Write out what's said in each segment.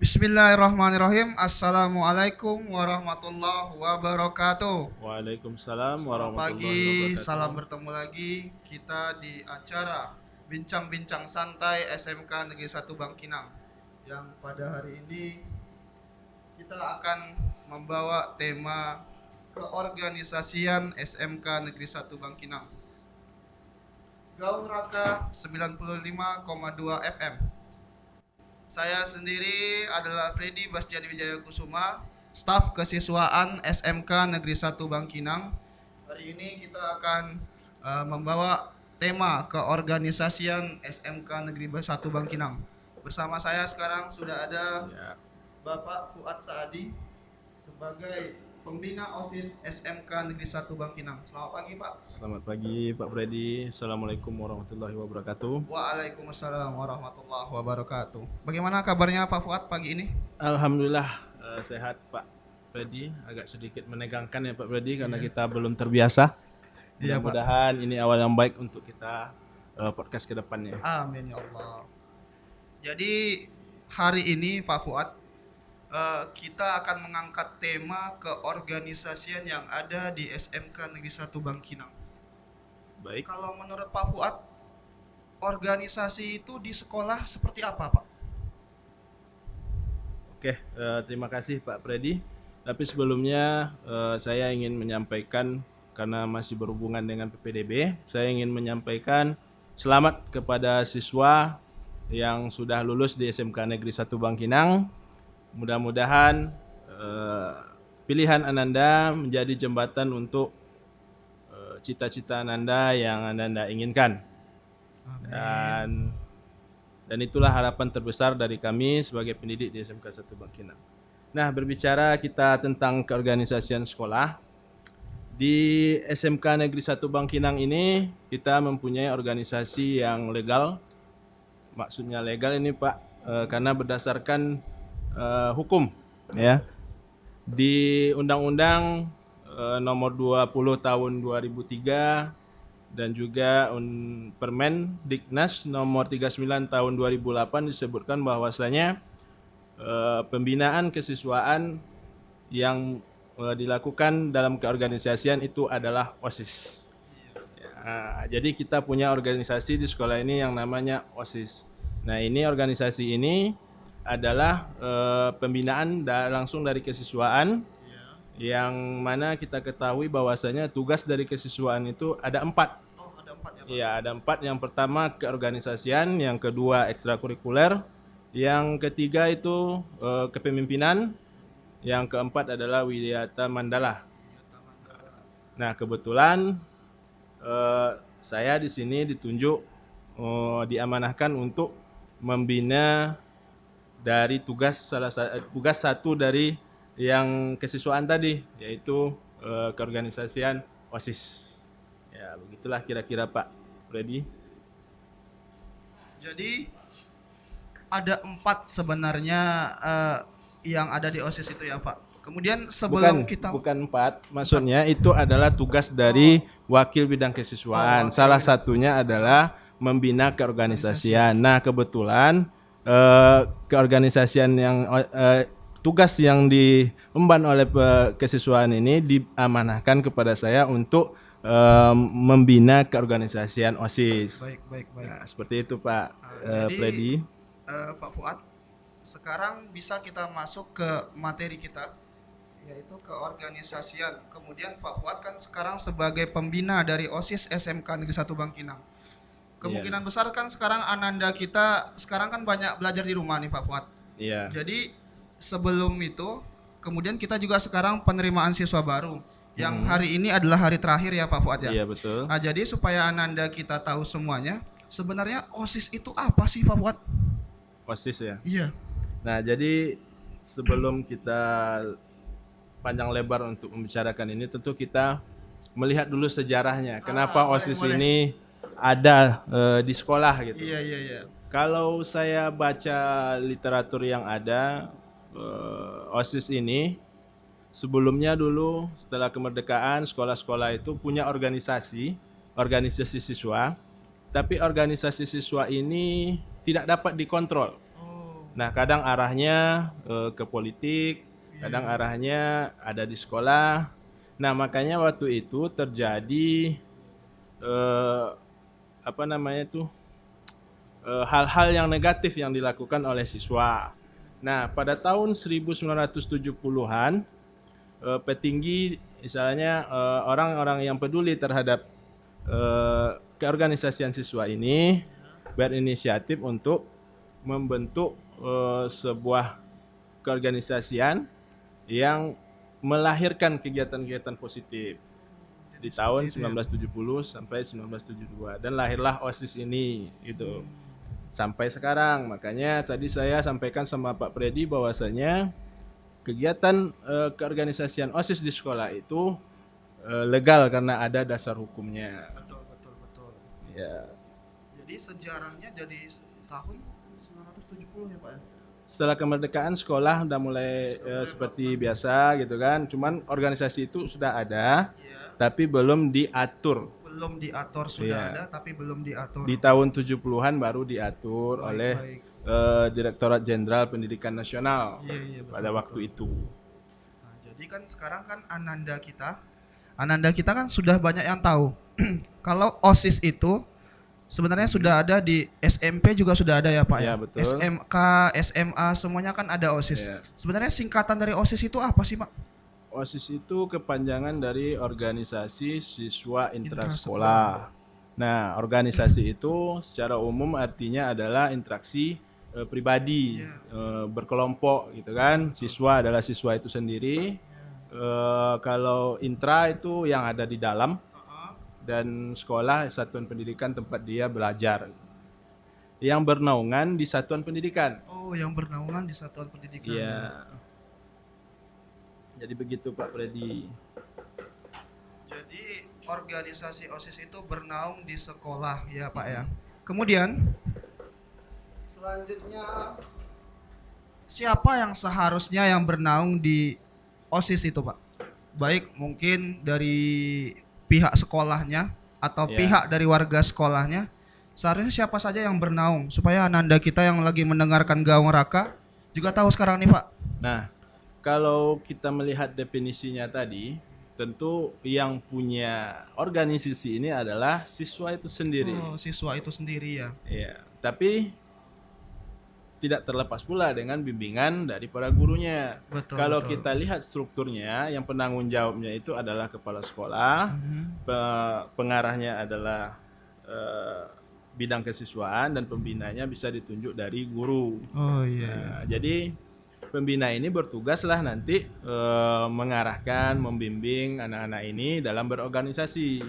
Bismillahirrahmanirrahim. Assalamualaikum warahmatullahi wabarakatuh. Waalaikumsalam Selamat warahmatullahi pagi, wabarakatuh. salam bertemu lagi kita di acara Bincang-Bincang Santai SMK Negeri 1 Bangkinang. Yang pada hari ini kita akan membawa tema keorganisasian SMK Negeri 1 Bangkinang. Gaung Raka 95,2 FM. Saya sendiri adalah Freddy Bastian Wijaya Kusuma, staf kesiswaan SMK Negeri 1 Bangkinang. Hari ini kita akan membawa tema keorganisasian SMK Negeri 1 Bangkinang. Bersama saya sekarang sudah ada Ya, Bapak Fuad Saadi sebagai pembina OSIS SMK Negeri 1 Bangkinang. Selamat pagi, Pak. selamat pagi Pak Freddy. Assalamualaikum warahmatullahi wabarakatuh. Waalaikumsalam warahmatullahi wabarakatuh. Bagaimana kabarnya Pak Fuad pagi ini? Alhamdulillah sehat Pak Freddy. Agak sedikit menegangkan ya Pak Freddy karena kita belum terbiasa. Iya, Pak. Mudah-mudahan ini awal yang baik untuk kita podcast ke depannya. Amin ya Allah. Jadi hari ini Pak Fuad, kita akan mengangkat tema keorganisasian yang ada di SMK Negeri 1 Bangkinang. Baik. Kalau menurut Pak Fuad, organisasi itu di sekolah seperti apa, Pak? Oke, terima kasih Pak Freddy. Tapi sebelumnya saya ingin menyampaikan karena masih berhubungan dengan PPDB, saya ingin menyampaikan selamat kepada siswa yang sudah lulus di SMK Negeri 1 Bangkinang. Mudah-mudahan pilihan Ananda menjadi jembatan untuk cita-cita Ananda yang Ananda inginkan. Dan itulah harapan terbesar dari kami sebagai pendidik di SMK 1 Bangkinang. Nah, berbicara kita tentang keorganisasian sekolah, di SMK Negeri 1 Bangkinang ini kita mempunyai organisasi yang legal. Maksudnya legal ini Pak, karena berdasarkan hukum ya. Di Undang-Undang nomor 20 tahun 2003 dan juga Permen Diknas nomor 39 tahun 2008 disebutkan bahwasanya pembinaan kesiswaan yang dilakukan dalam keorganisasian itu adalah OSIS. Ya, jadi kita punya organisasi di sekolah ini yang namanya OSIS. Nah, ini organisasi ini adalah pembinaan langsung dari kesiswaan, yang mana kita ketahui bahwasanya tugas dari kesiswaan itu ada 4. Oh, ada 4 ya, Pak? Iya, ada 4. Yang pertama keorganisasian, yang kedua ekstrakurikuler, yang ketiga itu kepemimpinan, yang keempat adalah Widayata Mandala. Nah, kebetulan saya di sini ditunjuk diamanahkan untuk membina dari tugas satu dari yang kesiswaan tadi, yaitu keorganisasian OSIS. Ya, begitulah kira-kira Pak Freddy. Jadi ada 4 sebenarnya yang ada di OSIS itu ya, Pak. Kemudian sebelum kita bukan 4, maksudnya itu adalah tugas dari wakil bidang kesiswaan. Salah satunya adalah membina keorganisasian. Nah, kebetulan keorganisasian yang tugas yang diemban oleh kesiswaan ini diamanahkan kepada saya untuk membina keorganisasian OSIS. baik. Nah, seperti itu Pak Jadi Freddy. Pak Fuad, sekarang bisa kita masuk ke materi kita, yaitu keorganisasian. Kemudian Pak Fuad kan sekarang sebagai pembina dari OSIS SMK Negeri 1 Bangkinang. Kemungkinan besar kan sekarang Ananda kita sekarang kan banyak belajar di rumah nih Pak Fuad. Iya. Jadi sebelum itu, kemudian kita juga sekarang penerimaan siswa baru. Yang hari ini adalah hari terakhir ya Pak Fuad ya. Iya, betul. Nah, jadi supaya Ananda kita tahu semuanya, sebenarnya OSIS itu apa sih Pak Fuad? OSIS ya. Iya. Nah, jadi sebelum kita panjang lebar untuk membicarakan ini, tentu kita melihat dulu sejarahnya. Kenapa OSIS ini ada di sekolah gitu. Iya. Kalau saya baca literatur yang ada, OSIS ini sebelumnya dulu setelah kemerdekaan sekolah-sekolah itu punya organisasi siswa, tapi organisasi siswa ini tidak dapat dikontrol. Oh. Nah, kadang arahnya ke politik, kadang arahnya ada di sekolah. Nah, makanya waktu itu terjadi eh, apa namanya tuh hal-hal yang negatif yang dilakukan oleh siswa. Nah, pada tahun 1970-an petinggi misalnya orang-orang yang peduli terhadap keorganisasian siswa ini berinisiatif untuk membentuk sebuah keorganisasian yang melahirkan kegiatan-kegiatan positif di tahun Seperti itu ya. 1970 sampai 1972 dan lahirlah OSIS ini gitu sampai sekarang. Makanya tadi saya sampaikan sama Pak Predi bahwasanya kegiatan keorganisasian OSIS di sekolah itu legal karena ada dasar hukumnya. Betul, betul, betul. Ya. Jadi sejarahnya jadi tahun 1970 ya Pak ya? Setelah kemerdekaan sekolah udah mulai seperti biasa gitu kan. Cuman organisasi itu sudah ada, Iya. tapi belum diatur. Belum diatur, sudah Iya. ada tapi belum diatur. Di tahun 70-an baru diatur Baik, oleh baik. Direktorat Jenderal Pendidikan Nasional Iya, iya, betul, pada waktu betul. itu. Nah, jadi kan sekarang kan Ananda kita kan sudah banyak yang tahu. Kalau OSIS itu sebenarnya sudah ada di SMP juga sudah ada ya Pak ya. Ya, betul. SMK, SMA semuanya kan ada OSIS. Ya. Sebenarnya singkatan dari OSIS itu apa sih Pak? OSIS itu kepanjangan dari Organisasi Siswa Intrasekolah. Intrasekolah. Nah, organisasi itu secara umum artinya adalah interaksi pribadi, berkelompok gitu kan. Siswa adalah siswa itu sendiri. Kalau intra itu yang ada di dalam dan sekolah satuan pendidikan tempat dia belajar. Yang bernaungan di satuan pendidikan. Oh, yang bernaungan di satuan pendidikan. Iya. Jadi begitu Pak Freddy. Jadi organisasi OSIS itu bernaung di sekolah ya Pak ya. Kemudian selanjutnya siapa yang seharusnya yang bernaung di OSIS itu Pak? Baik mungkin dari pihak sekolahnya atau Ya. pihak dari warga sekolahnya. Seharusnya siapa saja yang bernaung supaya Ananda kita yang lagi mendengarkan Gaung Raka juga tahu sekarang nih Pak. Nah, kalau kita melihat definisinya tadi, tentu yang punya organisasi ini adalah siswa itu sendiri. Oh, siswa itu sendiri ya. Ya, tapi tidak terlepas pula dengan bimbingan dari para gurunya. Betul, Kalau betul. kita lihat strukturnya, yang penanggung jawabnya itu adalah kepala sekolah, pengarahnya adalah bidang kesiswaan dan pembinanya bisa ditunjuk dari guru. Oh iya. Nah, jadi pembina ini bertugaslah nanti mengarahkan, membimbing anak-anak ini dalam berorganisasi.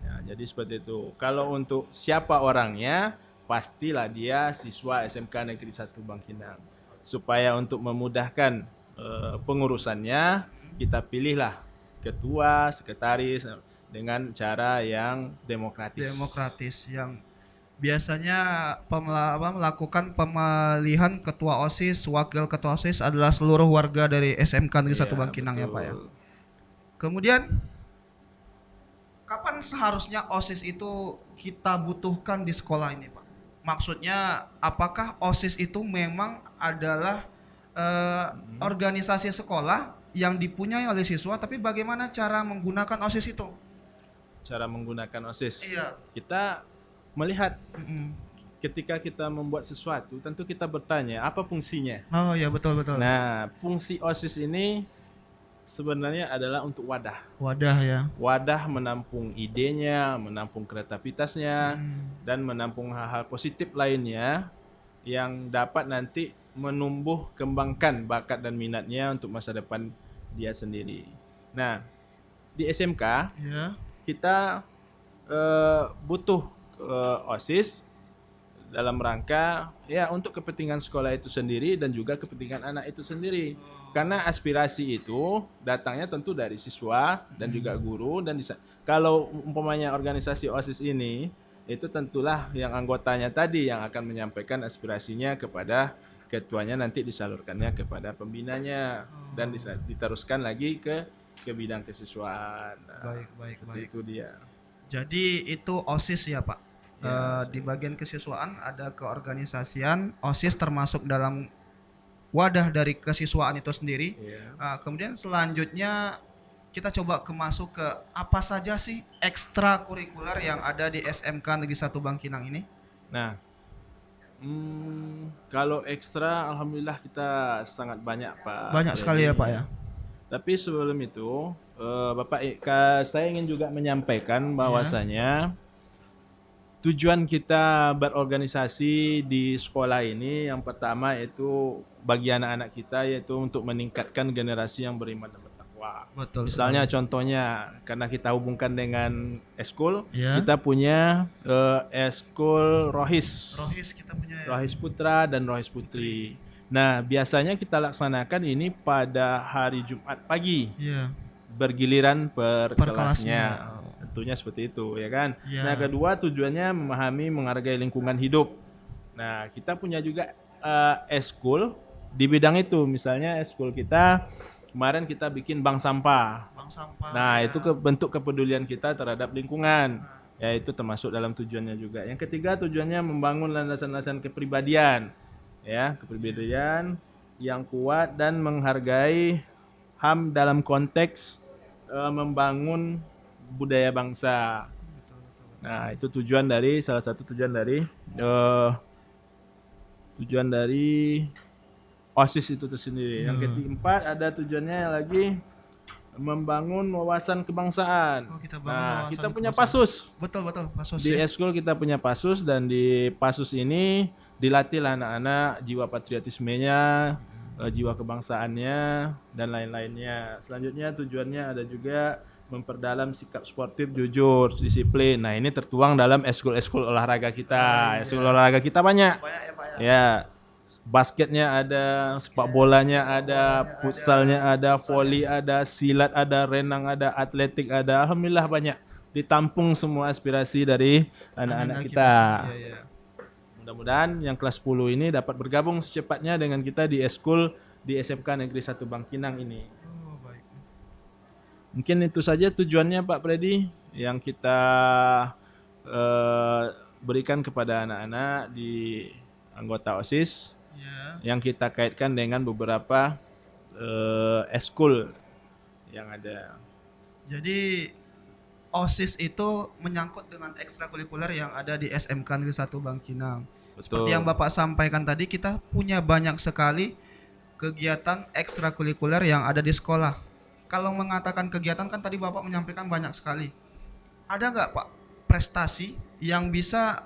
Ya, jadi seperti itu. Kalau untuk siapa orangnya, pastilah dia siswa SMK Negeri 1 Bangkinang. Supaya untuk memudahkan pengurusannya, kita pilihlah ketua, sekretaris dengan cara yang demokratis. Demokratis yang biasanya melakukan pemilihan ketua OSIS, wakil ketua OSIS adalah seluruh warga dari SMK Negeri 1 Iya, Bangkinang ya betul. Pak ya. Kemudian kapan seharusnya OSIS itu kita butuhkan di sekolah ini Pak? Maksudnya apakah OSIS itu memang adalah organisasi sekolah yang dipunyai oleh siswa, tapi bagaimana cara menggunakan OSIS itu? Cara menggunakan OSIS. Iya. Kita melihat Mm-mm. ketika kita membuat sesuatu, tentu kita bertanya apa fungsinya. Oh ya, betul betul. Nah, fungsi OSIS ini sebenarnya adalah untuk wadah. Wadah ya. Wadah menampung idenya, menampung kreativitasnya, dan menampung hal-hal positif lainnya yang dapat nanti menumbuh kembangkan bakat dan minatnya untuk masa depan dia sendiri. Nah, di SMK Ya. kita butuh OSIS dalam rangka ya untuk kepentingan sekolah itu sendiri dan juga kepentingan anak itu sendiri. Karena aspirasi itu datangnya tentu dari siswa dan juga guru dan kalau umpamanya organisasi OSIS ini itu tentulah yang anggotanya tadi yang akan menyampaikan aspirasinya kepada ketuanya, nanti disalurkannya kepada pembinanya dan diteruskan lagi ke bidang kesiswaan. Nah, Baik. itu dia. Jadi itu OSIS ya Pak. Di bagian kesiswaan ada keorganisasian, OSIS termasuk dalam wadah dari kesiswaan itu sendiri. Kemudian selanjutnya kita coba masuk ke apa saja sih ekstrakurikuler yang ada di SMK Negeri 1 Bangkinang ini. Nah, kalau ekstra, alhamdulillah kita sangat banyak Pak. Banyak sekali ya Pak ya. Tapi sebelum itu, Bapak, saya ingin juga menyampaikan bahwasanya tujuan kita berorganisasi di sekolah ini yang pertama yaitu bagi anak-anak kita yaitu untuk meningkatkan generasi yang beriman dan bertakwa. Betul. Misalnya contohnya karena kita hubungkan dengan eskul, Ya. kita punya eskul Rohis. Rohis kita punya ya. Rohis Putra dan Rohis Putri. Nah, biasanya kita laksanakan ini pada hari Jumat pagi. Iya. Bergiliran per Per kelasnya. kelasnya. Tentunya seperti itu, ya kan? Ya. Nah, kedua tujuannya memahami, menghargai lingkungan hidup. Nah, kita punya juga eskul di bidang itu. Misalnya eskul kita kemarin kita bikin bank sampah. Bank sampah. Nah, ya. itu bentuk kepedulian kita terhadap lingkungan. Ya, itu termasuk dalam tujuannya juga. Yang ketiga tujuannya membangun landasan-landasan kepribadian. Ya, kepribadian yang kuat dan menghargai HAM dalam konteks membangun budaya bangsa. Nah, itu salah satu tujuan dari OSIS itu tersendiri. Yang keempat ada tujuannya lagi membangun wawasan kebangsaan. Kita bangun Nah, wawasan kita punya kebangsaan. Pasus. Betul Pasus Di ya. eskul kita punya Pasus dan di Pasus ini dilatihlah anak-anak jiwa patriotismenya, jiwa kebangsaannya dan lain-lainnya. Selanjutnya tujuannya ada juga memperdalam sikap sportif, jujur, disiplin. Nah, ini tertuang dalam eskul-eskul olahraga kita. Eskul olahraga kita banyak. Banyak ya Pak ya. Ya, basketnya ada, sepak bolanya ada, futsalnya ada, voli ada, silat ada, renang ada, atletik ada. Alhamdulillah banyak. Ditampung semua aspirasi dari anak-anak kita. Iya. Mudah-mudahan yang kelas 10 ini dapat bergabung secepatnya dengan kita di eskul di SMK Negeri 1 Bangkinang ini. Oh, baik. Mungkin itu saja tujuannya Pak Freddy yang kita berikan kepada anak-anak di anggota OSIS yang kita kaitkan dengan beberapa eskul yang ada. Jadi OSIS itu menyangkut dengan ekstrakurikuler yang ada di SMK Negeri 1 Bangkinang. Seperti yang Bapak sampaikan tadi, kita punya banyak sekali kegiatan ekstrakurikuler yang ada di sekolah. Kalau mengatakan kegiatan kan tadi Bapak menyampaikan banyak sekali. Ada nggak Pak prestasi yang bisa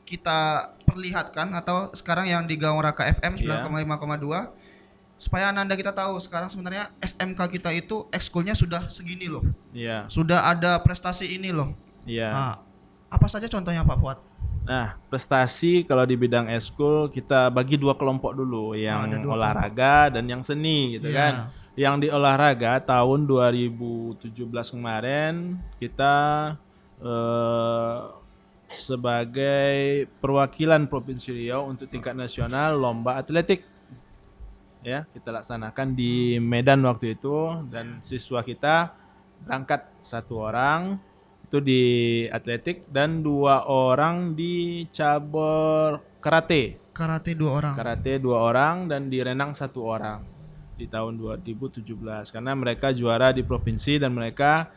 kita perlihatkan atau sekarang yang di Gaung Raka FM 95,2 supaya Anda kita tahu sekarang sebenarnya SMK kita itu ekskulnya sudah segini loh. Iya. Sudah ada prestasi ini loh. Iya. Nah, apa saja contohnya Pak Fuad? Nah, prestasi kalau di bidang eskul kita bagi dua kelompok dulu, yang ada dua olahraga dan yang seni gitu kan. Yang di olahraga tahun 2017 kemarin kita sebagai perwakilan Provinsi Riau untuk tingkat nasional lomba atletik. Ya, kita laksanakan di Medan waktu itu dan siswa kita berangkat 1 orang itu di atletik dan 2 orang di cabur karate. Karate 2 orang. Karate 2 orang dan di renang 1 orang di tahun 2017 karena mereka juara di provinsi dan mereka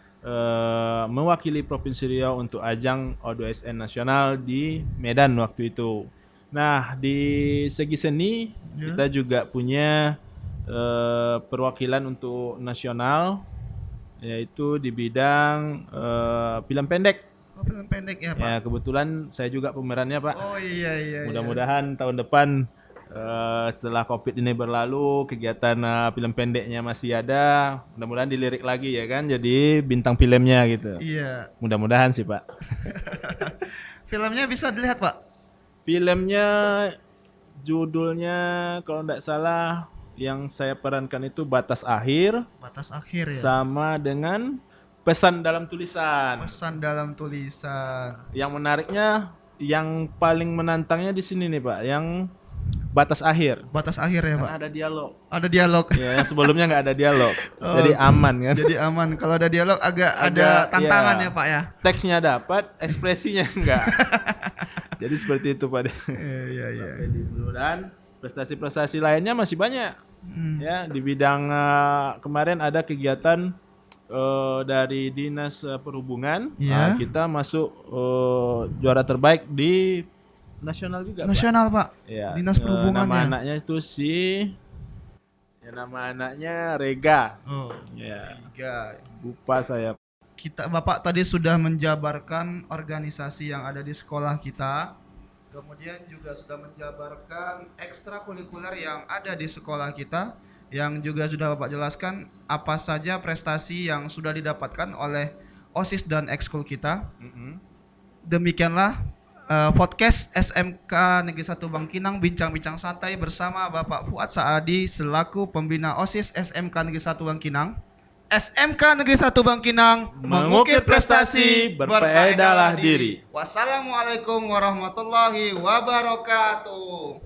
mewakili Provinsi Riau untuk ajang O2SN nasional di Medan waktu itu. Nah, di segi seni kita juga punya perwakilan untuk nasional yaitu di bidang film pendek. Oh, film pendek ya Pak. Ya, kebetulan saya juga pemerannya Pak. Oh iya. Mudah-mudahan tahun depan setelah Covid ini berlalu kegiatan film pendeknya masih ada. Mudah-mudahan dilirik lagi ya kan jadi bintang filmnya gitu. Iya. Mudah-mudahan sih Pak. Filmnya bisa dilihat Pak? Filmnya judulnya kalau tidak salah yang saya perankan itu Batas Akhir. Batas Akhir ya. Sama dengan Pesan Dalam Tulisan. Pesan Dalam Tulisan. Yang menariknya, yang paling menantangnya di sini nih Pak, yang batas akhir. Batas akhir ya, Pak. Karena ada dialog. Ada dialog. Ya, yang sebelumnya nggak ada dialog. Oh. Jadi aman kan. Jadi aman. Kalau ada dialog agak ada Agak, tantangan ya. ya, Pak ya. Teksnya dapat, ekspresinya enggak. Jadi seperti itu Pak. Iya. Mudah-mudahan prestasi-prestasi lainnya masih banyak. Ya, di bidang kemarin ada kegiatan dari Dinas Perhubungan. Iya. Kita masuk juara terbaik di nasional juga, Nasional, Pak. Pak. Ya, Dinas Perhubungan nama ya. anaknya itu nama anaknya Rega. Oh, Ya, tiga. lupa saya. Bapak tadi sudah menjabarkan organisasi yang ada di sekolah kita. Kemudian juga sudah menjabarkan ekstrakurikuler yang ada di sekolah kita, yang juga sudah Bapak jelaskan apa saja prestasi yang sudah didapatkan oleh OSIS dan ekskul kita. Demikianlah podcast SMK Negeri 1 Bangkinang Bincang-Bincang Santai bersama Bapak Fuad Saadi selaku pembina OSIS SMK Negeri 1 Bangkinang. SMK Negeri 1 Bangkinang Mengukir prestasi, berfaedahlah diri. Wassalamualaikum warahmatullahi wabarakatuh.